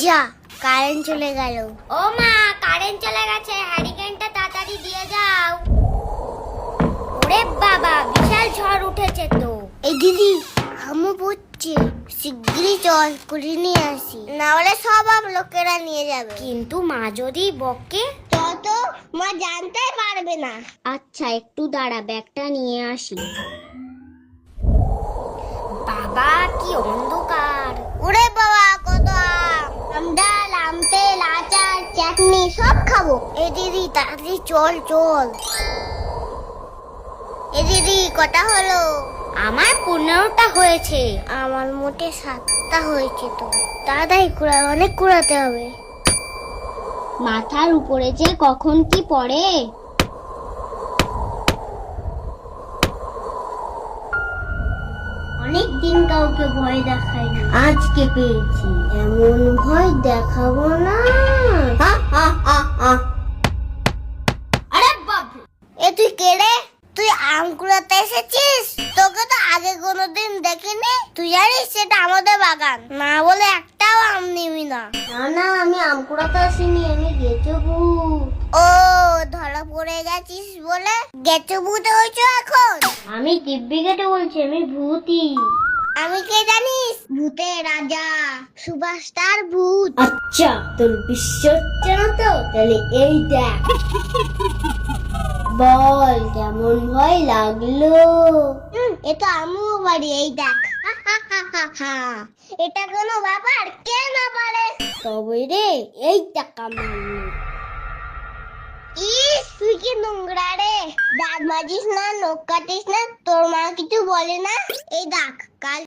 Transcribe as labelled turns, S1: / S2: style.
S1: যা কারেন্ট চলে গেল।
S2: ও মা, কারেন্ট চলে গেছে, হ্যারিকেনটা তাড়াতাড়ি দিয়ে যাও। ওরে বাবা, বিশাল ঝড় উঠেছে তো।
S1: এই দিদি আমু পড়ছে, শিগগিরই চল করে নিয়ে আসি, না হলে সব লোকেরা নিয়ে যাবে।
S2: কিন্তু মা যদি বকে?
S1: তত মা জানতে পারবে না।
S2: আচ্ছা একটু দাঁড়া, ব্যাগটা নিয়ে আসি। বাবা কি অন্ধকার!
S1: ওরে বাবা কত আম, ডাল, আম তেল, আচার, চাটনি সব খাবো। এ দিদি তাড়াতাড়ি চল চল। এ দিদি কটা হলো?
S2: আমার 15টা হয়েছে।
S1: আমার মোটে 7টা হয়েছে। তো তাড়াতাড়ি কুড়ায়, অনেক কুড়াতে হবে।
S2: মাথার উপরে যে কখন কি পড়ে।
S1: অনেকদিন কাউকে ভয় দেখাইনি, আজকে পেয়েছি। এমন ভয় দেখাবো না।
S2: আরে বাবু,
S1: এ তুই কে রে? তুই আম কুড়াতে এসেছিস? তোকে তো আগে কোনোদিন দেখিনি। তুই জানিস সেটা আমাদের বাগান, না বলে একটাও আম নিবি না। না না, আমি আম কুড়াতে আসিনি, আমি গেছো ভূত। ও, ধরা পড়ে গেছিস বলে গেছো ভূত হয়েছো এখন? আমি দিব্যি কেটে বলছি, আমি ভূতই। আমি কে জানিস? ভূতের রাজা, সুপারস্টার ভূত।
S2: আচ্ছা তোর বিশ্বাস হচ্ছে না তো, তাহলে এই দেখ।
S1: বল কেমন ভয় লাগলো? এ তো আমু বাড়ি, এই দেখ। এটা কোনো ব্যাপার? কে না পারে?
S2: তবে রে, এই টাকা মারলো।
S1: ইস, তুই কি নোংরা রে। দাঁত মাজিস না, নখ কাটিস না, তোর মা কিছু বলে না? এই দেখ, কাল